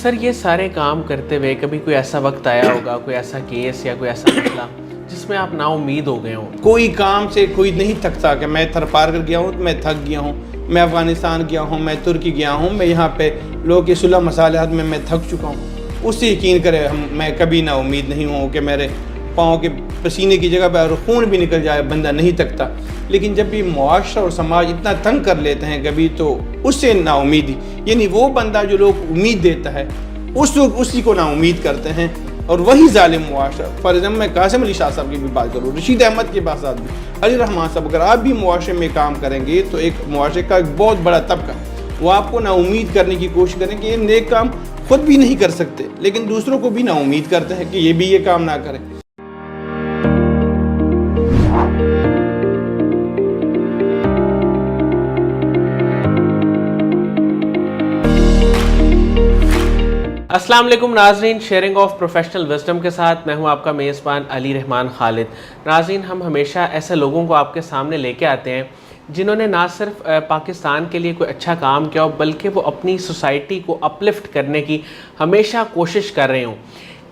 سر یہ سارے کام کرتے ہوئے کبھی کوئی ایسا وقت آیا ہوگا، کوئی ایسا کیس یا کوئی ایسا مسئلہ جس میں آپ نا امید ہو گئے ہوں؟ کوئی کام سے کوئی نہیں تھکتا کہ میں تھر پار کر گیا ہوں تو میں تھک گیا ہوں، میں افغانستان گیا ہوں، میں ترکی گیا ہوں، میں یہاں پہ لوگوں کی صلح مصالحت میں تھک چکا ہوں۔ اس سے یقین کرے میں کبھی نا امید نہیں ہوں کہ میرے پاؤں کے پسینے کی جگہ پہ اور خون بھی نکل جائے، بندہ نہیں تھکتا۔ لیکن جب بھی معاشرہ اور سماج اتنا تنگ کر لیتے ہیں کبھی، تو اس سے نا امیدی، یعنی وہ بندہ جو لوگ امید دیتا ہے اسی کو نا امید کرتے ہیں، اور وہی ظالم معاشرہ۔ فار ایگزامپل میں قاسم علی شاہ صاحب کی بھی بات کروں، رشید احمد کے ساتھ بھی، علی رحمان صاحب، اگر آپ بھی معاشرے میں کام کریں گے تو ایک معاشرے کا ایک بہت بڑا طبقہ وہ آپ کو نا امید کرنے کی کوشش کریں کہ یہ نیک کام خود بھی نہیں کر سکتے، لیکن دوسروں کو بھی نا امید کرتے ہیں کہ یہ بھی یہ کام نہ کریں۔ السلام علیکم ناظرین، شیئرنگ آف پروفیشنل وزڈم کے ساتھ میں ہوں آپ کا میزبان علی رحمان خالد۔ ناظرین، ہم ہمیشہ ایسے لوگوں کو آپ کے سامنے لے کے آتے ہیں جنہوں نے نہ صرف پاکستان کے لیے کوئی اچھا کام کیا ہو، بلکہ وہ اپنی سوسائٹی کو اپلفٹ کرنے کی ہمیشہ کوشش کر رہے ہوں۔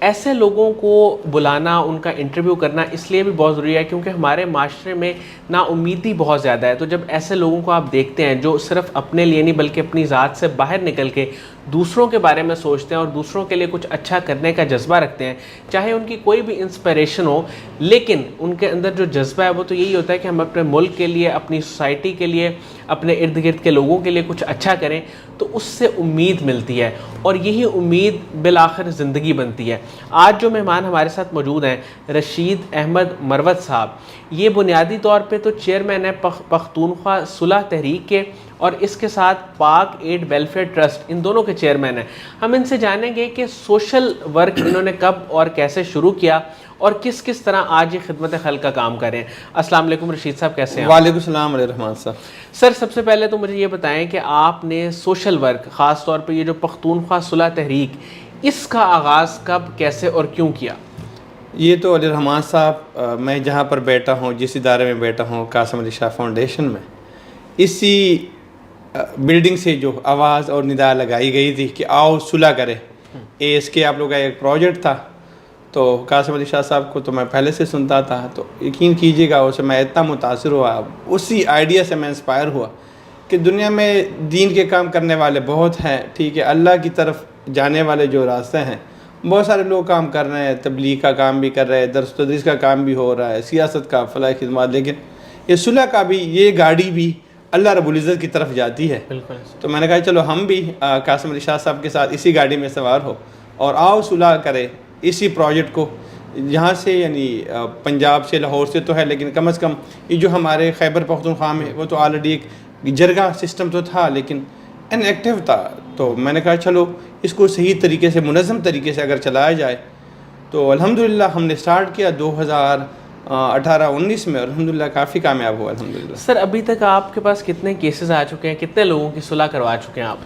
ایسے لوگوں کو بلانا، ان کا انٹرویو کرنا اس لیے بھی بہت ضروری ہے کیونکہ ہمارے معاشرے میں نا امیدی بہت زیادہ ہے۔ تو جب ایسے لوگوں کو آپ دیکھتے ہیں جو صرف اپنے لیے نہیں بلکہ اپنی ذات سے باہر نکل کے دوسروں کے بارے میں سوچتے ہیں اور دوسروں کے لیے کچھ اچھا کرنے کا جذبہ رکھتے ہیں، چاہے ان کی کوئی بھی انسپریشن ہو، لیکن ان کے اندر جو جذبہ ہے وہ تو یہی ہوتا ہے کہ ہم اپنے ملک کے لیے، اپنی سوسائٹی کے لیے، اپنے ارد گرد کے لوگوں کے لیے کچھ اچھا کریں، تو اس سے امید ملتی ہے اور یہی امید بالآخر زندگی بنتی ہے۔ آج جو مہمان ہمارے ساتھ موجود ہیں، رشید احمد مروت صاحب، یہ بنیادی طور پہ تو چیئرمین ہے پختونخوا صلح تحریک کے، اور اس کے ساتھ پاک ایڈ ویلفیئر ٹرسٹ، ان دونوں کے چیئرمین ہیں۔ ہم ان سے جانیں گے کہ سوشل ورک انہوں نے کب اور کیسے شروع کیا اور کس طرح آج یہ خدمت خلق کا کام کر رہے ہیں۔ السلام علیکم رشید صاحب، کیسے ہیں؟ وعلیکم السلام علیہ رحمان صاحب۔ سر، سب سے پہلے تو مجھے یہ بتائیں کہ آپ نے سوشل ورک، خاص طور پہ یہ جو پختونخوا صلح تحریک، اس کا آغاز کب، کیسے اور کیوں کیا؟ یہ تو علی رحمان صاحب، میں جہاں پر بیٹھا ہوں، جس ادارے میں بیٹھا ہوں، قاسم علی شاہ فاؤنڈیشن میں، اسی بلڈنگ سے جو آواز اور ندا لگائی گئی تھی کہ آؤ صلح کرے، اس کے آپ لوگ کا ایک پروجیکٹ تھا، تو قاسم علی شاہ صاحب کو تو میں پہلے سے سنتا تھا، تو یقین کیجیے گا اس سے میں اتنا متاثر ہوا، اسی آئیڈیا سے میں انسپائر ہوا کہ دنیا میں دین کے کام کرنے والے بہت ہیں، ٹھیک ہے، اللہ کی طرف جانے والے جو راستے ہیں بہت سارے لوگ کام کر رہے ہیں، تبلیغ کا کام بھی کر رہے ہیں، درس و تدریس کا کام بھی ہو رہا ہے، سیاست کا، فلاحی خدمات، لیکن یہ صلح کا بھی، یہ گاڑی بھی اللہ رب العزت کی طرف جاتی ہے۔ بالکل۔ تو میں نے کہا چلو ہم بھی قاسم علی شاہ صاحب کے ساتھ اسی گاڑی میں سوار ہو اور آؤ صلح کرے اسی پروجیکٹ کو، یہاں سے، یعنی پنجاب سے، لاہور سے تو ہے، لیکن کم از کم یہ جو ہمارے خیبر پختونخوا میں، وہ تو آلریڈی ایک جرگہ سسٹم تو تھا لیکن ان ایکٹیو تھا، تو میں نے کہا چلو اس کو صحیح طریقے سے، منظم طریقے سے اگر چلایا جائے، تو الحمدللہ ہم نے سٹارٹ کیا 2018-19 میں، اور الحمدللہ کافی کامیاب ہوا الحمدللہ۔ سر، ابھی تک آپ کے پاس کتنے کیسز آ چکے ہیں، کتنے لوگوں کی صلح کروا چکے ہیں آپ؟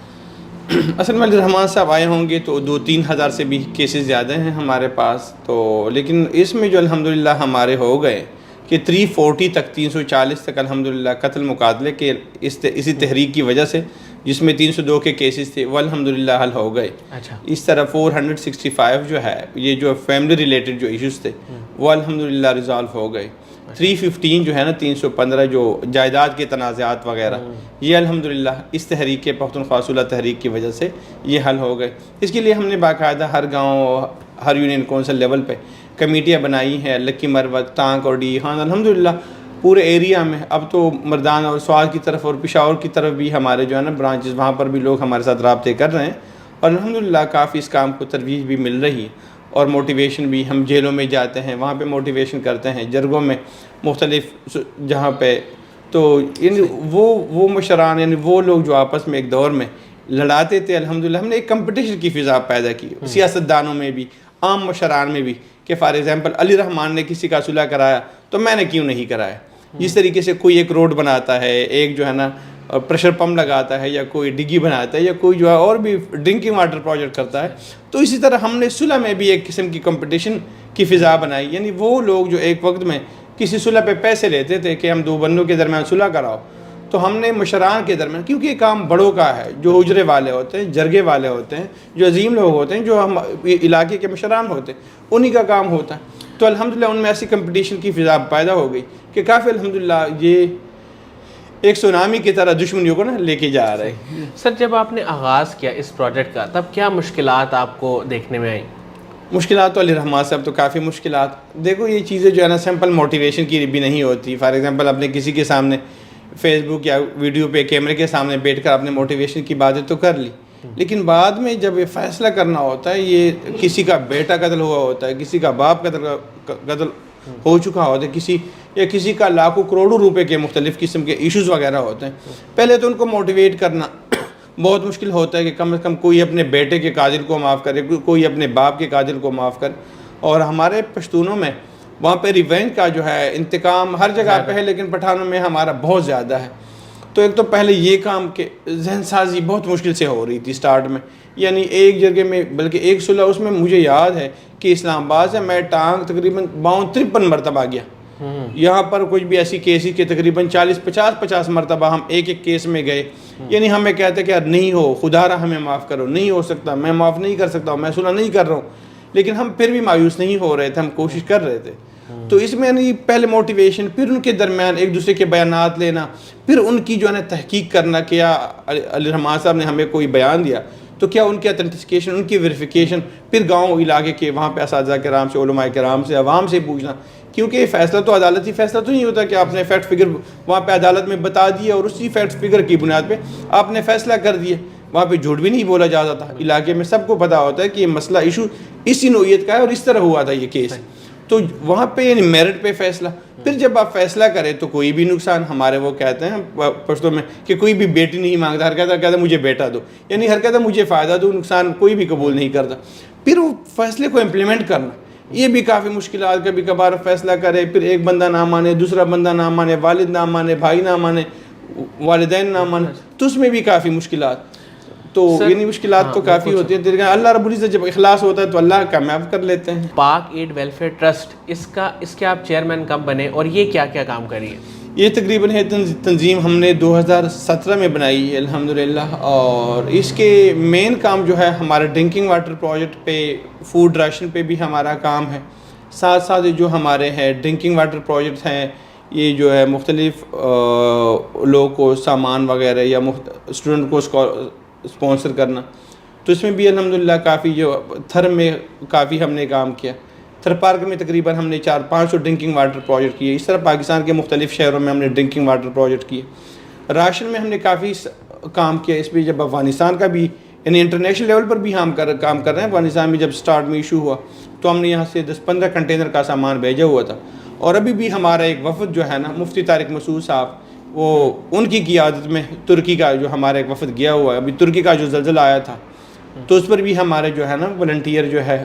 اصل میں علی رحمان صاحب آئے ہوں گے تو 2-3 ہزار سے بھی کیسز زیادہ ہیں ہمارے پاس، تو لیکن اس میں جو الحمدللہ ہمارے ہو گئے کہ 340 تک، 340 تک الحمدللہ قتل مقاتلے کے اسی تحریک کی وجہ سے، جس میں 302 کے کیسز تھے، وہ الحمدللہ حل ہو گئے۔ اچھا۔ اس طرح 465 جو ہے، یہ جو فیملی ریلیٹڈ جو ایشوز تھے وہ الحمدللہ ریزالو ہو گئے۔ 315 جو ہے نا، 315 جو جائیداد کے تنازعات وغیرہ، یہ الحمدللہ اس تحریک کے، پختونخوا صلح تحریک کی وجہ سے یہ حل ہو گئے۔ اس کے لیے ہم نے باقاعدہ ہر گاؤں، ہر یونین کونسل لیول پہ کمیٹیاں بنائی ہیں، لکی مروت، ٹانک اور ڈی خان، الحمدللہ پورے ایریا میں۔ اب تو مردان اور سوال کی طرف اور پشاور کی طرف بھی ہمارے جو ہے نا برانچز، وہاں پر بھی لوگ ہمارے ساتھ رابطے کر رہے ہیں، اور الحمدللہ کافی اس کام کو ترویج بھی مل رہی ہے، اور موٹیویشن بھی۔ ہم جیلوں میں جاتے ہیں، وہاں پہ موٹیویشن کرتے ہیں، جرگوں میں، مختلف جہاں پہ، تو یعنی وہ مشران، یعنی وہ لوگ جو آپس میں ایک دور میں لڑاتے تھے، الحمدللہ ہم نے ایک کمپٹیشن کی فضا پیدا کی، سیاست دانوں میں بھی، عام مشران میں بھی، کہ فار ایگزامپل علی رحمان نے کسی کا صلح کرایا تو میں نے کیوں نہیں کرایا۔ جس طریقے سے کوئی ایک روڈ بناتا ہے، ایک جو ہے نا پریشر پمپ لگاتا ہے، یا کوئی ڈگی بناتا ہے، یا کوئی جو ہے اور بھی ڈرنکنگ واٹر پروجیکٹ کرتا ہے، تو اسی طرح ہم نے صلح میں بھی ایک قسم کی کمپٹیشن کی فضا بنائی۔ یعنی وہ لوگ جو ایک وقت میں کسی صلح پہ پیسے لیتے تھے کہ ہم دو بندوں کے درمیان صلح کراؤ، تو ہم نے مشران کے درمیان، کیونکہ یہ کام بڑوں کا ہے، جو اجرے والے ہوتے ہیں، جرگے والے ہوتے ہیں، جو عظیم لوگ ہوتے ہیں، جو ہم علاقے کے مشران ہوتے ہیں، انہی کا کام ہوتا ہے. تو الحمدللہ ان میں ایسی کمپٹیشن کی فضا پیدا ہو گئی کہ کافی الحمدللہ یہ ایک سونامی کی طرح دشمنیوں کو نا لے کے جا رہے ہیں. سر جب آپ نے آغاز کیا اس پروجیکٹ کا تب کیا مشکلات آپ کو دیکھنے میں آئیں؟ مشکلات تو علی رحمان صاحب تو کافی مشکلات. دیکھو یہ چیزیں جو ہے نا سمپل موٹیویشن کی بھی نہیں ہوتی. فار ایگزامپل اپنے کسی کے سامنے فیس بک یا ویڈیو پہ کیمرے کے سامنے بیٹھ کر اپنے موٹیویشن کی باتیں تو کر لی، لیکن بعد میں جب یہ فیصلہ کرنا ہوتا ہے، یہ کسی کا بیٹا قتل ہوا ہوتا ہے، کسی کا باپ قتل ہو چکا ہوتا ہے، کسی کا لاکھوں کروڑوں روپے کے مختلف قسم کے ایشوز وغیرہ ہوتے ہیں. پہلے تو ان کو موٹیویٹ کرنا بہت مشکل ہوتا ہے کہ کم از کم کوئی اپنے بیٹے کے قاتل کو معاف کرے، کوئی اپنے باپ کے قاتل کو معاف کرے. اور ہمارے پشتونوں میں وہاں پہ ریونج کا جو ہے انتقام ہر جگہ پہ ہے، لیکن پٹھانوں میں ہمارا بہت زیادہ ہے. تو ایک تو پہلے یہ کام کہ ذہن سازی بہت مشکل سے ہو رہی تھی سٹارٹ میں، یعنی ایک جگہ میں بلکہ ایک صلح اس میں مجھے یاد ہے کہ اسلام آباد سے میں ٹانگ تقریباً 52-53 مرتبہ گیا. یہاں پر کچھ بھی ایسی کیسی کہ تقریباً 40-50 مرتبہ ہم ایک ایک کیس میں گئے. یعنی ہمیں کہتے کہ یار نہیں ہو، خدا را ہمیں معاف کرو، نہیں ہو سکتا، میں معاف نہیں کر سکتا ہوں، میں صلح نہیں کر رہا ہوں. لیکن ہم پھر بھی مایوس نہیں ہو رہے تھے، ہم کوشش کر رہے تھے. تو اس میں یعنی پہلے موٹیویشن، پھر ان کے درمیان ایک دوسرے کے بیانات لینا، پھر ان کی جو ہے نا تحقیق کرنا. کیا علی رحمان صاحب نے ہمیں کوئی بیان دیا تو کیا ان کی اتھینٹیکیشن، ان کی ویریفیکیشن، پھر گاؤں علاقے کے وہاں پہ اساتذہ کرام سے، علماء کرام سے، عوام سے پوچھنا. کیونکہ فیصلہ تو عدالتی فیصلہ تو نہیں ہوتا کہ آپ نے فیکٹ فگر وہاں پہ عدالت میں بتا دیا اور اسی فیکٹ فگر کی بنیاد پہ آپ نے فیصلہ کر دیا. وہاں پہ جھوٹ بھی نہیں بولا جاتا تھا. علاقے میں سب کو پتا ہوتا ہے کہ یہ مسئلہ ایشو اسی نوعیت کا ہے اور اس طرح ہوا تھا یہ کیس. تو وہاں پہ یعنی میرٹ پہ فیصلہ. پھر جب آپ فیصلہ کریں تو کوئی بھی نقصان، ہمارے وہ کہتے ہیں پشتوں میں کہ کوئی بھی بیٹی نہیں مانگتا، ہر کہتا مجھے بیٹا دو، یعنی ہر کہتا مجھے فائدہ دو، نقصان کوئی بھی قبول نہیں کرتا. پھر وہ فیصلے کو امپلیمنٹ کرنا یہ بھی کافی مشکلات. کبھی کبھار فیصلہ کرے، پھر ایک بندہ نہ مانے، دوسرا بندہ نہ مانے، والد نہ مانے، بھائی نہ مانے، والدین نہ مانے، تو اس میں بھی کافی مشکلات. تو یعنی مشکلات تو کافی ہوتی ہیں. اللہ رب العزت جب اخلاص ہوتا ہے تو اللہ کامیاب کر لیتے ہیں. پاک ایڈ ویلفیئر ٹرسٹ، اس کے آپ چیئرمین کب بنے اور یہ کیا کیا کام کری ہے؟ یہ تقریباً ہے تنظیم ہم نے 2017 میں بنائی ہے الحمدللہ. اور اس کے مین کام جو ہے ہمارے ڈرنکنگ واٹر پروجیکٹ پہ، فوڈ راشن پہ بھی ہمارا کام ہے. ساتھ ساتھ جو ہمارے ہیں ڈرنکنگ واٹر پروجیکٹس ہیں، یہ جو ہے مختلف لوگوں کو سامان وغیرہ یا اسٹوڈنٹ کو اسپانسر کرنا. تو اس میں بھی الحمدللہ کافی جو تھر میں کافی ہم نے کام کیا. تھر پارک میں تقریباً ہم نے 400-500 ڈرنکنگ واٹر پروجیکٹ کیے. اس طرح پاکستان کے مختلف شہروں میں ہم نے ڈرنکنگ واٹر پروجیکٹ کیے. راشن میں ہم نے کافی کام کیا. اس پہ جب افغانستان کا بھی یعنی انٹرنیشنل لیول پر بھی ہم کام کر رہے ہیں. افغانستان میں جب سٹارٹ میں ایشو ہوا تو ہم نے یہاں سے 10-15 کنٹینر کا سامان بھیجا ہوا تھا. اور ابھی بھی ہمارا ایک وفد جو ہے نا مفتی طارق مسعود صاحب، وہ ان کی قیادت میں ترکی کا جو ہمارا ایک وفد گیا ہوا ہے. ابھی ترکی کا جو زلزلہ آیا تھا تو اس پر بھی ہمارے جو ہے نا والنٹیئر جو ہے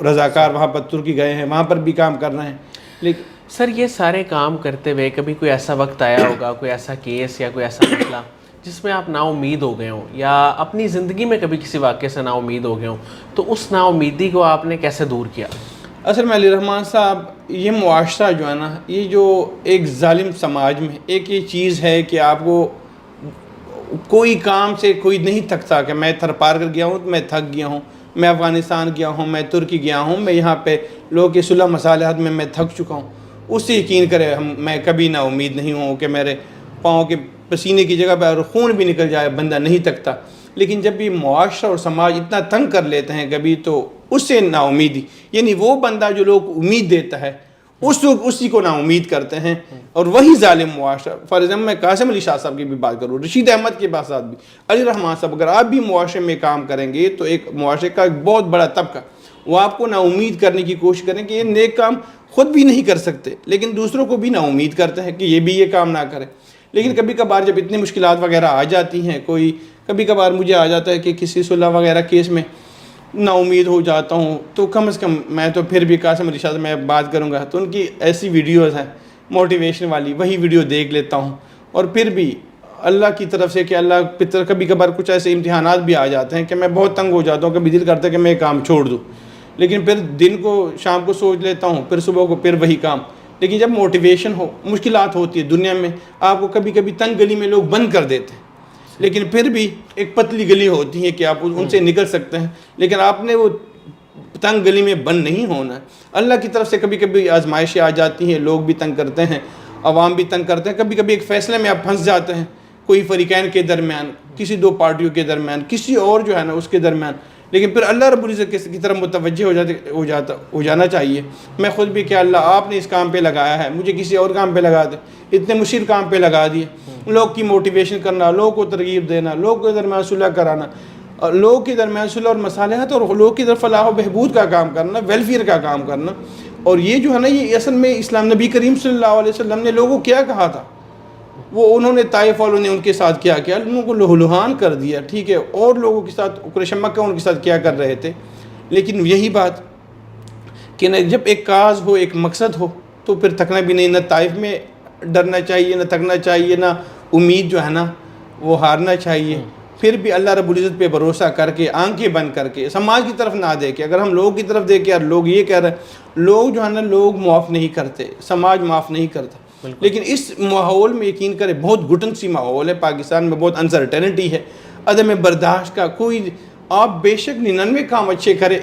رضاکار وہاں پر ترکی گئے ہیں، وہاں پر بھی کام کر رہے ہیں. لیکن سر یہ سارے کام کرتے ہوئے کبھی کوئی ایسا وقت آیا ہوگا، کوئی ایسا کیس یا کوئی ایسا مسئلہ جس میں آپ نا امید ہو گئے ہوں، یا اپنی زندگی میں کبھی کسی واقعے سے نا امید ہو گئے ہوں، تو اس نا امیدی کو آپ نے کیسے دور کیا؟ اصل میں علی رحمان صاحب، یہ معاشرہ جو ہے نا، یہ جو ایک ظالم سماج میں ایک یہ چیز ہے کہ آپ کو کوئی کام سے کوئی نہیں تھکتا کہ میں تھر پار کر گیا ہوں تو میں تھک گیا ہوں، میں افغانستان گیا ہوں، میں ترکی گیا ہوں، میں یہاں پہ لوگوں کے صلح مصالحت میں تھک چکا ہوں. اس سے یقین کرے میں کبھی نا امید نہیں ہوں کہ میرے پاؤں کے پسینے کی جگہ پہ اور خون بھی نکل جائے بندہ نہیں تھکتا. لیکن جب بھی معاشرہ اور سماج اتنا تنگ کر لیتے ہیں کبھی، تو اس سے نا امیدی، یعنی وہ بندہ جو لوگ امید دیتا ہے اسی کو نا امید کرتے ہیں، اور وہی ظالم معاشرہ. فار ایگزامپل میں قاسم علی شاہ صاحب کی بھی بات کروں، رشید احمد کے ساتھ بھی، علی رحمان صاحب، اگر آپ بھی معاشرے میں کام کریں گے تو ایک معاشرے کا ایک بہت بڑا طبقہ وہ آپ کو نا امید کرنے کی کوشش کریں کہ یہ نیک کام خود بھی نہیں کر سکتے، لیکن دوسروں کو بھی نا امید کرتے ہیں کہ یہ بھی یہ کام نہ کرے. لیکن کبھی کبھار جب اتنی مشکلات وغیرہ آ جاتی ہیں، کبھی کبھار مجھے آ جاتا ہے کہ کسی صلح وغیرہ کیس میں نا امید ہو جاتا ہوں، تو کم از کم میں تو پھر بھی قاسم علی شاہ سے میں بات کروں گا تو ان کی ایسی ویڈیوز ہیں موٹیویشن والی، وہی ویڈیو دیکھ لیتا ہوں. اور پھر بھی اللہ کی طرف سے کہ اللہ کبھی کبھار کچھ ایسے امتحانات بھی آ جاتے ہیں کہ میں بہت تنگ ہو جاتا ہوں، کبھی دل کرتا ہے کہ میں کام چھوڑ دوں، لیکن پھر دن کو شام کو سوچ لیتا ہوں، پھر صبح کو پھر وہی کام. لیکن جب موٹیویشن ہو، مشکلات ہوتی ہے دنیا میں، آپ کو کبھی کبھی تنگ گلی میں لوگ بند کر دیتے ہیں، لیکن پھر بھی ایک پتلی گلی ہوتی ہے کہ آپ ان سے نکل سکتے ہیں، لیکن آپ نے وہ تنگ گلی میں بند نہیں ہونا ہے۔ اللہ کی طرف سے کبھی کبھی آزمائشیں آ جاتی ہیں، لوگ بھی تنگ کرتے ہیں، عوام بھی تنگ کرتے ہیں، کبھی کبھی ایک فیصلے میں آپ پھنس جاتے ہیں، کوئی فریقین کے درمیان، کسی دو پارٹیوں کے درمیان، کسی اور جو ہے نا اس کے درمیان، لیکن پھر اللہ رب العزت کی طرف متوجہ ہو جانا چاہیے۔ میں خود بھی کہ اللہ آپ نے اس کام پہ لگایا ہے، مجھے کسی اور کام پہ لگا دے، اتنے مشکل کام پہ لگا دیے، لوگ کی موٹیویشن کرنا، لوگوں کو ترغیب دینا، لوگوں کے درمیان صلح کرانا، لوگوں کے درمیان صلح اور مصالحت اور لوگوں کی طرف فلاح و بہبود کا کام کرنا، ویلفیئر کا کام کرنا۔ اور یہ جو ہے نا، یہ اصل میں اسلام نبی کریم صلی اللہ علیہ وسلم نے لوگوں کو کیا کہا تھا، وہ انہوں نے طائف والوں نے ان کے ساتھ کیا کیا، انہوں کو لہلہان کر دیا، ٹھیک ہے، اور لوگوں کے ساتھ قریش مکہ ان کے ساتھ کیا کر رہے تھے۔ لیکن یہی بات کہ نہ جب ایک کاز ہو، ایک مقصد ہو، تو پھر تھکنا بھی نہیں، نہ طائف میں ڈرنا چاہیے، نہ تھکنا چاہیے، نہ امید جو ہے نا وہ ہارنا چاہیے۔ پھر بھی اللہ رب العزت پہ بھروسہ کر کے، آنکھیں بند کر کے، سماج کی طرف نہ دیکھے۔ اگر ہم لوگوں کی طرف دیکھیں، یار لوگ یہ کہہ رہے ہیں، لوگ جو ہے نا لوگ معاف نہیں کرتے، سماج معاف نہیں کرتا، لیکن اس ماحول میں یقین کرے بہت گھٹن سی ماحول ہے پاکستان میں، بہت انسرٹینٹی ہے، عدم برداشت کا کوئی، آپ بے شک 99 کام اچھے کرے،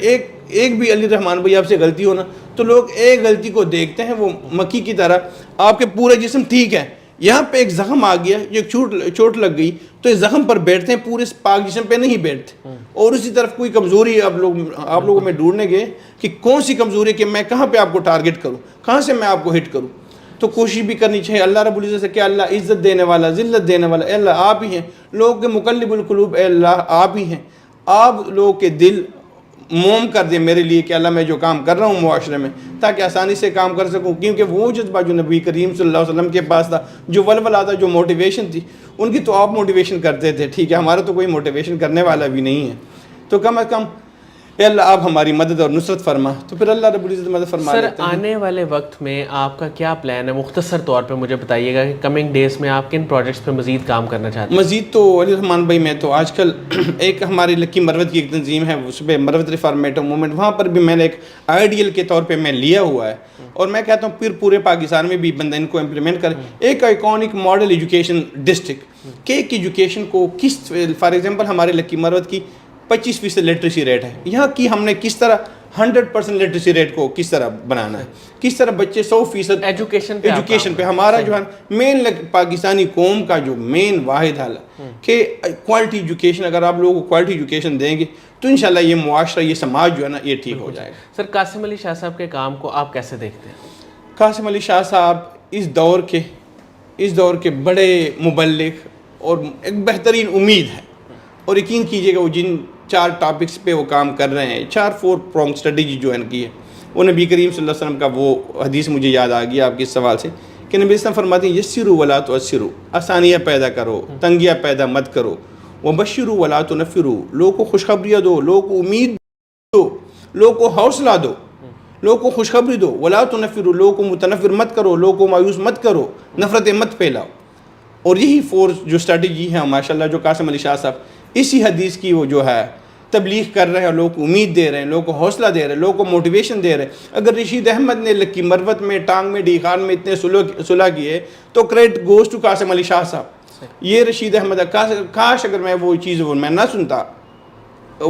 ایک بھی علی رحمان بھائی آپ سے غلطی ہونا تو لوگ ایک غلطی کو دیکھتے ہیں، وہ مکھی کی طرح آپ کے پورے جسم ٹھیک ہے، یہاں پہ ایک زخم آ گیا، ایک چوٹ لگ گئی تو اس زخم پر بیٹھتے ہیں، پورے پاک جسم پہ نہیں بیٹھتے۔ اور اسی طرف کوئی کمزوری آپ لوگوں میں ڈھونڈنے گئے کہ کون سی کمزوری کہ میں کہاں پہ آپ کو ٹارگٹ کروں، کہاں سے میں آپ کو ہٹ کروں، تو کوشش بھی کرنی چاہیے اللہ رب العزت سے کہ اللہ عزت دینے والا، ذلت دینے والا اے اللہ آپ ہی ہیں، لوگوں کے مقلب القلوب اے اللہ آپ ہی ہیں، آپ لوگوں کے دل موم کر دیں میرے لیے کہ اللہ میں جو کام کر رہا ہوں معاشرے میں، تاکہ آسانی سے کام کر سکوں، کیونکہ وہ جذبہ جو نبی کریم صلی اللہ علیہ وسلم کے پاس تھا، جو ولولہ تھا، جو موٹیویشن تھی، ان کی تو آپ موٹیویشن کرتے تھے، ٹھیک ہے، ہمارا تو کوئی موٹیویشن کرنے والا بھی نہیں ہے، تو کم از کم اے اللہ آپ ہماری مدد اور نصرت فرما، تو پھر اللہ رب العزت مدد فرما سر لیتے ہیں۔ آنے والے وقت میں آپ کا کیا پلان ہے؟ مختصر طور پہ مجھے بتائیے گا کہ کمنگ ڈیز میں آپ کن پروجیکٹس پہ مزید کام کرنا چاہتے ہیں؟ مزید تو علی رحمان بھائی میں تو آج کل ایک ہماری لکی مروت کی ایک تنظیم ہے، اس پہ مروت ریفارمیٹو موومنٹ، وہاں پر بھی میں نے ایک آئیڈیل کے طور پہ میں لیا ہوا ہے، اور میں کہتا ہوں پھر پورے پاکستان میں بھی بندہ ان کو امپلیمنٹ کرے، ایک آئیکونک ماڈل ایجوکیشن ڈسٹرکٹ کہ ایک ایجوکیشن کو کس، فار ایگزامپل ہمارے لکی مروت کی 25% لٹریسی ریٹ ہے، یہاں کی ہم نے کس طرح 100% لٹریسی ریٹ کو کس طرح بنانا ہے، کس طرح بچے 100% ایجوکیشن پہ ہمارا جو ہے مین پاکستانی قوم کا جو مین واحد حل ہے کہ کوالٹی ایجوکیشن، اگر آپ لوگوں کو کوالٹی ایجوکیشن دیں گے تو انشاءاللہ یہ معاشرہ، یہ سماج جو ہے نا یہ ٹھیک ہو جائے گا۔ سر قاسم علی شاہ صاحب کے کام کو آپ کیسے دیکھتے ہیں؟ قاسم علی شاہ صاحب اس دور کے بڑے مبلغ اور ایک بہترین امید ہے، اور یقین کیجئے کہ وہ جن 4 ٹاپکس پہ وہ کام کر رہے ہیں، 4 پرونگ اسٹریٹجی جو ان کی ہے، وہ نبی کریم صلی اللہ علیہ وسلم کا وہ حدیث مجھے یاد آ گیا آپ کے اس سوال سے کہ نبی اسلام فرماتے ہیں یسروا ولا تعسروا، آسانیاں پیدا کرو، تنگیاں پیدا مت کرو، وبشروا ولا تنفروا، لوگوں کو خوشخبریاں دو، لوگوں کو امید دو، لوگوں کو حوصلہ دو، لوگوں کو خوشخبری دو، ولا تنفروا، لوگوں کو متنفر مت کرو، لوگوں کو مایوس مت کرو، نفرتیں مت پھیلاؤ۔ اور یہی 4 جو اسٹریٹجی ہے ماشاءاللہ جو قاسم علی شاہ صاحب اسی حدیث کی وہ جو ہے تبلیغ کر رہے ہیں، لوگوں کو امید دے رہے ہیں، لوگوں کو حوصلہ دے رہے ہیں، لوگوں کو موٹیویشن دے رہے ہیں۔ اگر رشید احمد نے لکی مروت میں، ٹانگ میں، ڈی خان میں اتنے صلح کیے تو credit goes to Qasim Ali Shah صاحب۔ یہ رشید احمد، کاش اگر میں وہ چیز میں نہ سنتا،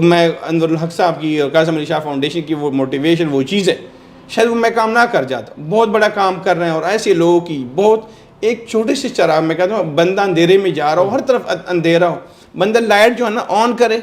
میں انور الحق صاحب کی اور قاسم علی شاہ فاؤنڈیشن کی وہ موٹیویشن، وہ چیز ہے، شاید وہ میں کام نہ کر جاتا۔ بہت بڑا کام کر رہے ہیں، اور ایسے لوگوں کی بہت ایک چھوٹے سے چراغ، میں کہتا ہوں بندہ اندھیرے میں جا رہا ہو، ہر طرف اندھیرا ہو، بندہ لائٹ جو ہے نا آن کرے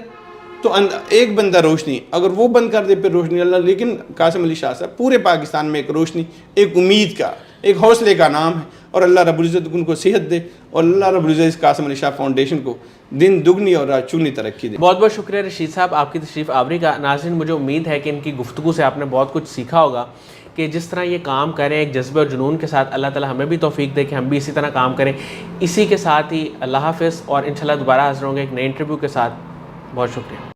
تو ایک بندہ روشنی، اگر وہ بند کر دے پھر روشنی اللہ۔ لیکن قاسم علی شاہ صاحب پورے پاکستان میں ایک روشنی، ایک امید کا، ایک حوصلے کا نام ہے، اور اللہ رب العزت ان کو صحت دے، اور اللہ رب العزت اس قاسم علی شاہ فاؤنڈیشن کو دن دگنی اور رات چگنی ترقی دے۔ بہت بہت شکریہ رشید صاحب آپ کی تشریف آوری کا۔ ناظرین مجھے امید ہے کہ ان کی گفتگو سے آپ نے بہت کچھ سیکھا ہوگا کہ جس طرح یہ کام کریں ایک جذبے اور جنون کے ساتھ، اللہ تعالیٰ ہمیں بھی توفیق دے کہ ہم بھی اسی طرح کام کریں۔ اسی کے ساتھ ہی اللہ حافظ، اور انشاءاللہ دوبارہ حاضر ہوں گے ایک نئے انٹرویو کے ساتھ۔ بہت شکریہ۔